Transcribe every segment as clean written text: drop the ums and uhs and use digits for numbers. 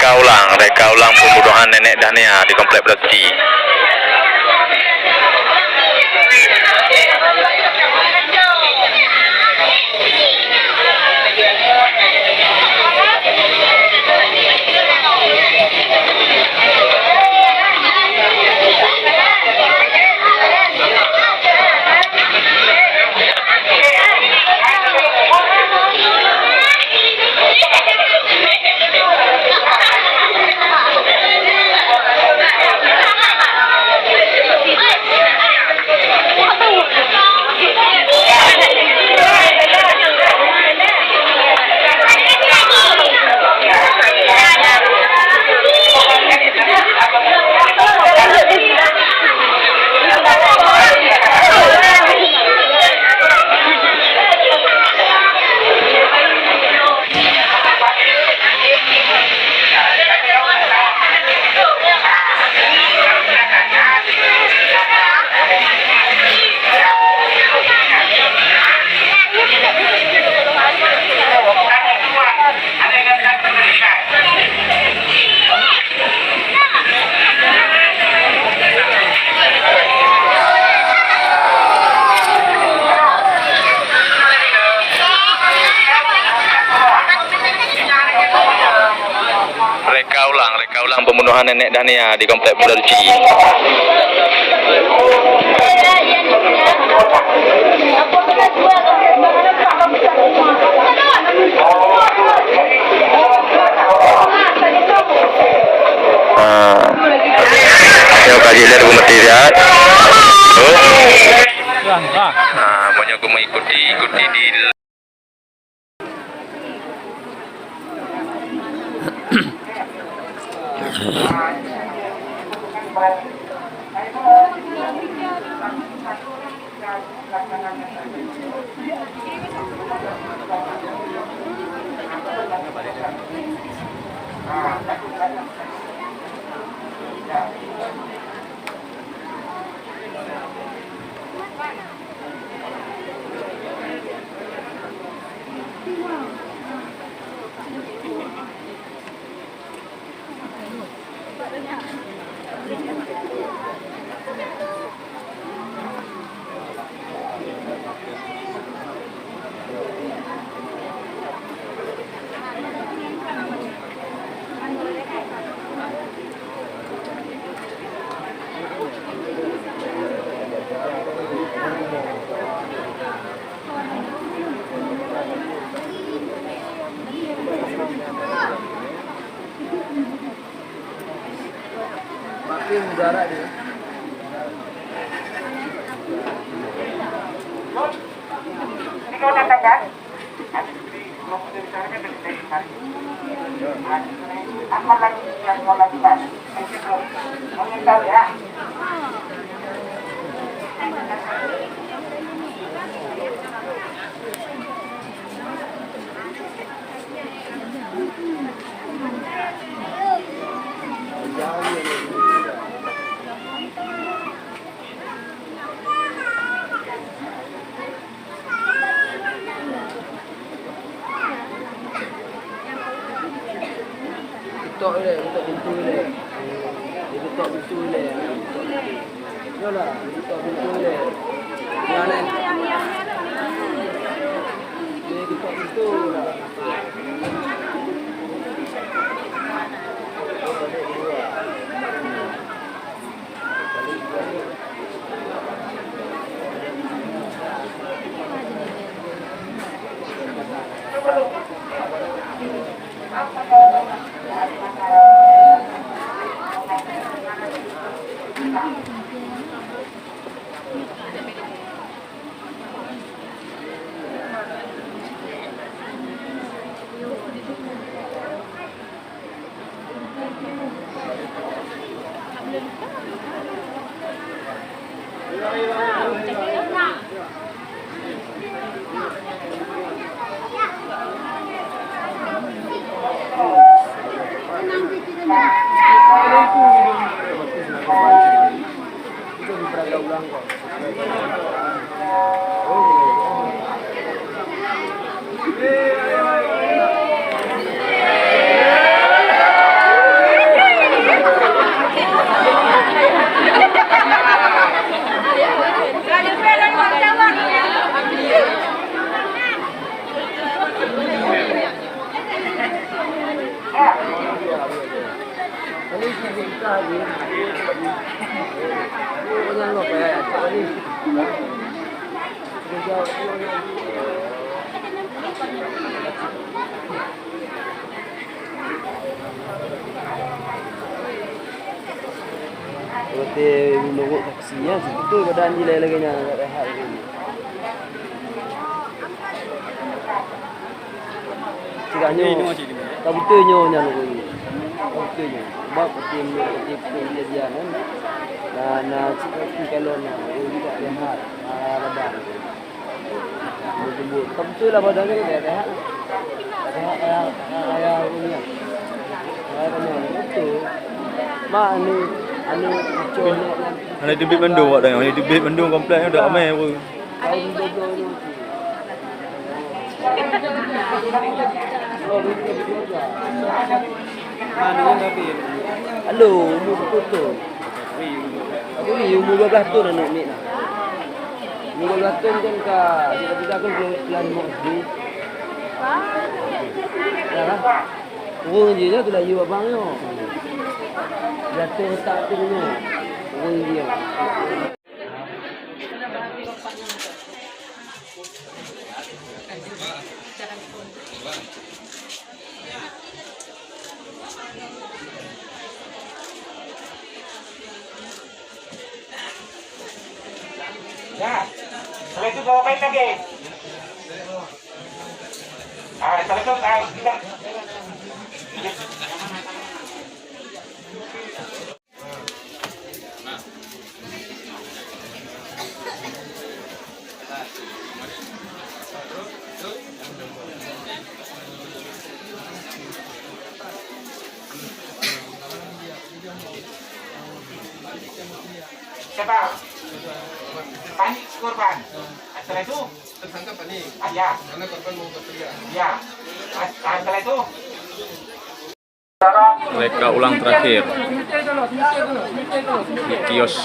reka ulang pembunuhan nenek Dania di Komplek Besi. Reka ulang pembunuhan nenek Dania di Komplek Besi. Yo kaji lihat rumah lihat. Banyak aku mengikuti di udara dia. Ini kau datang kan? Apa lagi yang mau lakukan? Mau tahu ya? Tutup pintu ni. Dia tutup pintu ni. Yolah, tutup pintu ni. Jangan. Dia tutup pintu dah. Kali kita lagi. Yang lo kayak tadi. Berarti menunggu taksinya betul keadaan nilai lagi nya agak rehat ini. Cikaknya kabutnya nya lo ini. Kabutnya. Sebab tim kejadian kan. Nah cikak kalau nak juga rehat. Badan. Betul. Betul lah badannya dia rehat. Rehat ayah punya. Betul. Mak anu cone. Ada di Bandung ada yang di Bandung kompleknya udah ramai pun. Halo, mu betul. Aku ni umur 12 tahun anak ni nak. Umur 12 tahun kan kita kan pelan mau SD. Ya lah. Urung je tu lah you abang yo. Jatuh tak tu ni. Urung dia. Ya, setelah itu bawa main lagi. Setelah itu kita. Siapa? Panik korban. Setelah itu Tersangka panik ya. karena korban mau berteriak. Ya. Setelah itu Reka ulang terakhir di kios.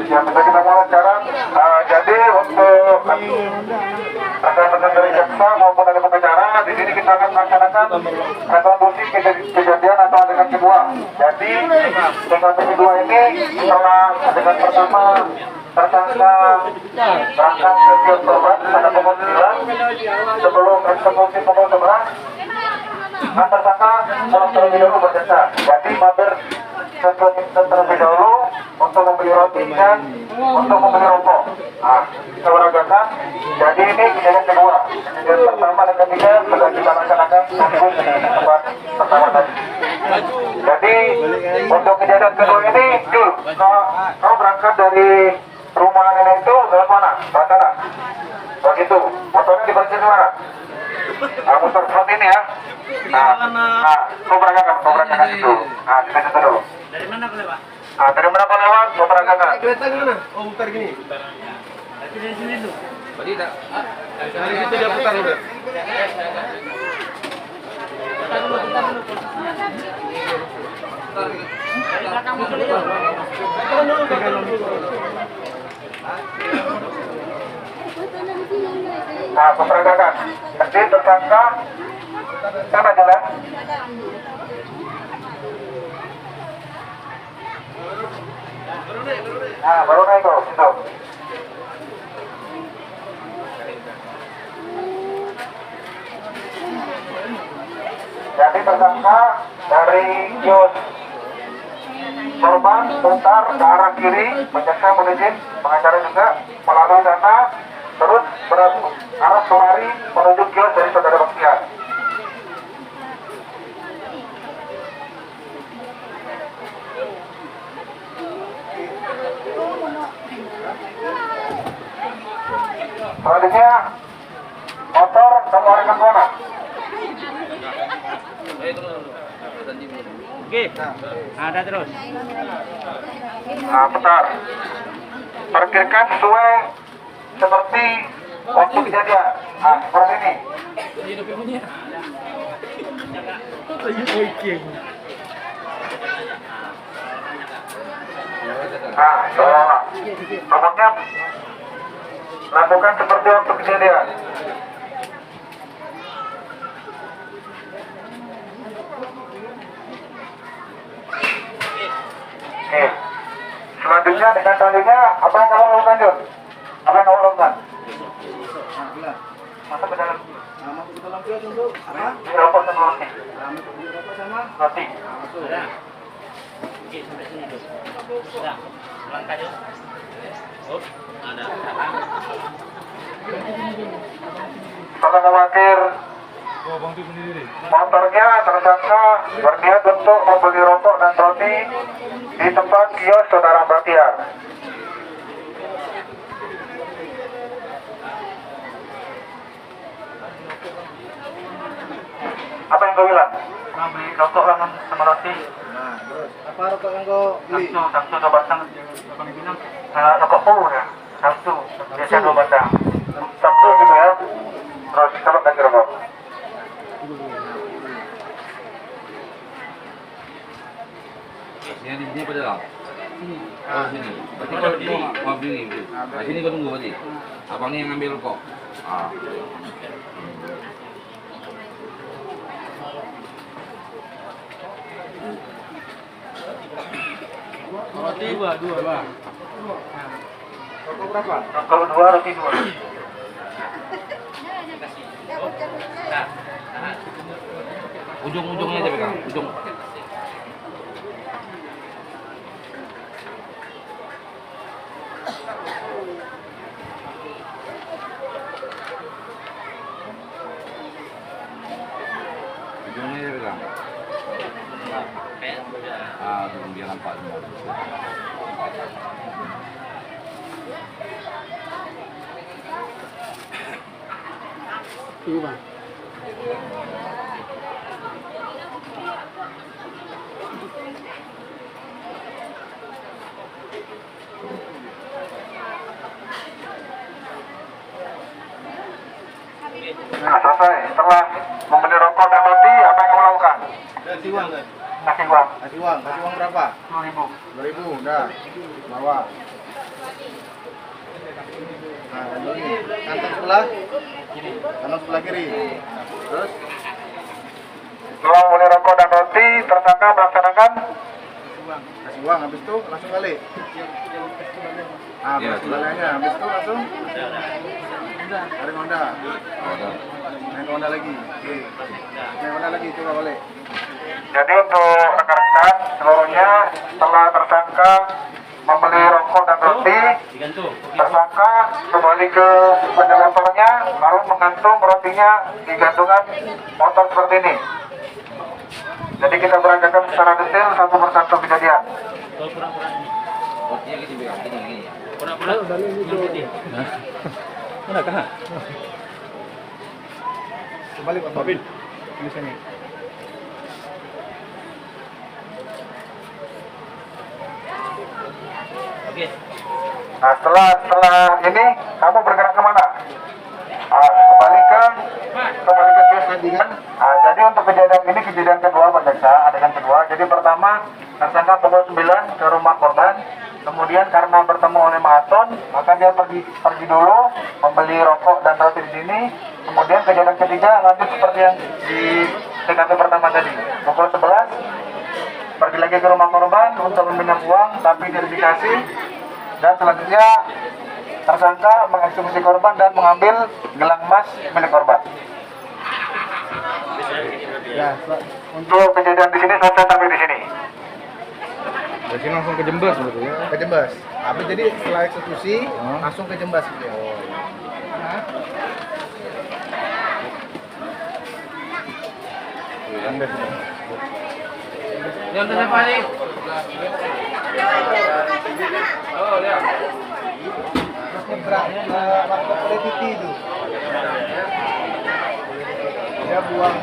yang bisa kita mulai sekarang. Jadi untuk rekan-rekan dari jaksa maupun dari pengacara, di sini kita akan melaksanakan rekonstruksi kejadian atau adegan kedua. Jadi adegan kedua ini setelah adegan pertama tersangka berangkat ke kios korban pada pukul 9 sebelum eksekusi pukul 11. Tersangka pulang terlebih dahulu berjasa. Jadi mampir terlebih dahulu untuk membeli roti dan untuk membeli rokok. Keberagaman. Jadi ini kejadian kedua. Yang pertama dan ketiga sudah kita laksanakan untuk tempat pertama tadi. Jadi untuk kejadian kedua ini, Jul, kau berangkat dari rumah nenek itu lewat mana? Lewat sana. Begitu. Motornya diparkir di mana? Motor front ini ya. Kau berangkat itu. Kita situ dulu. Dari mana kau lewat? Kau berangkat. Kereta gimana? Oh, putar gini. Dari sini dulu. Tadi tak. Dari situ dia putar udah. Pemberangkatan. Jadi tersangka sana jalan. Baru naik kok, situ. Jadi tersangka dari kios korban putar ke arah kiri, menjaksa menuju pengacara juga melalui sana, terus arah kemari menuju kios dari saudara Bastian. Selanjutnya motor dan warga mana? Oke. Ada terus. Nah, bentar. Parkirkan sesuai seperti waktu kejadian. Nah, seperti ini. Nah, tolonglah. Pokoknya lakukan seperti waktu kejadian. Oke. Selanjutnya dengan selanjutnya apa yang kamu lakukan, Jun? Apa yang kamu lakukan? Masuk ke dalam. Masuk ke dalam kios untuk apa? Ini rokok sama roti. Beli rokok sama Roti. masuk. Oke, sampai sini dulu. Sudah. Langkah yuk. Oh, ada. Kalau khawatir motornya tersangka berniat untuk membeli rokok dan roti di tempat kios Saudara Bahtiar. Apa yang kau bilang? Mau beli rokok lah sama roti. Nah, terus apa rokok yang kau beli? Samsu 2 batang. Rokok ya. Samsu. Biasa 2 batang. Samsu gitu ya. Terus kalau kasih rokok. Yang di sini pada lah. Oh sini. Berarti kau mau beli. Nah, sini kau tunggu berarti. Abang ni yang ambil rokok. Ah. Roti dua. Rokok berapa? Rokok 2, roti 2. Ujung-ujungnya aja pegang. Ujung. Ujungnya aja pegang. Ah, tuh biar nampak semua. Ini bang. Nah, selesai. Setelah membeli rokok dan roti, apa yang kamu lakukan? Kasih uang kan? Kasih uang. Kasih uang berapa? 10.000. 2.000, udah. Bawa. Nah, dan ini kantong sebelah kiri. Kantong sebelah kiri. Terus Setelah membeli rokok dan roti, tersangka melaksanakan kasih uang, habis itu langsung balik. Ah, Ya, baliknya, habis itu langsung naik Honda. Oh, dah. Naik Honda lagi. Oke. Naik Honda lagi, coba balik. Jadi untuk rekan-rekan seluruhnya setelah tersangka membeli rokok dan roti, Digantung. tersangka kembali ke sepeda motornya lalu menggantung rotinya di gantungan motor seperti ini. Jadi kita berangkatkan secara detail satu persatu kejadian. Kalau pura-pura ini. Rotinya gitu pegang. Gini. Pura-pura. Yang putih. Mana kah? Balik Pak Babin. Ini sini. Oke. Nah setelah ini kamu bergerak kemana? Kembali ke kios tadi kan? Jadi untuk kejadian ini kejadian kedua Pak Jaksa, adegan kedua. Jadi pertama tersangka pukul 9 ke rumah korban. Kemudian karena bertemu oleh Maton, maka dia pergi dulu membeli rokok dan roti di sini. Kemudian kejadian ketiga lanjut seperti yang di TKP pertama tadi. Pukul 11 pergi lagi ke rumah korban untuk meminjam uang, tapi tidak dikasih. Dan selanjutnya tersangka mengeksekusi korban dan mengambil gelang emas milik korban. Ya, Untuk kejadian di sini selesai sampai di sini. Dari sini langsung ke Jembas sebetulnya. ke Jembas. Habis jadi setelah eksekusi langsung ke Jembas gitu ya. Yang siapa nih? Oh, lihat. Nyebrang ke warkop Titi itu. Dia buang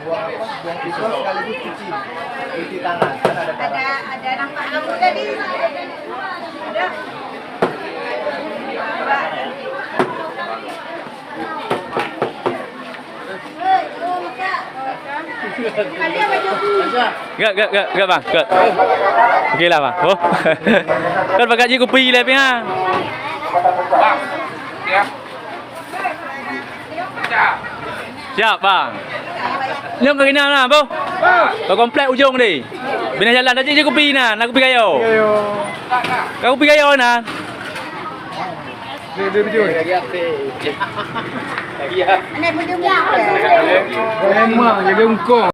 buang pisau sekaligus cuci tangan kan ada cara. Ada nampak kamu tadi. Ada. Gak bang, gak. Okey lah bang. Oh. Kan pakai je kopi lah pihak. Bang, ya. Siap bang. Nyom ke kena lah, bang. Kau komplek ujung ni. Bina jalan dah je kopi nah, nak kopi kayo. Kau kopi kayo nah. Dia video lagi apa? Ini benda muak. Memang jaga engkau.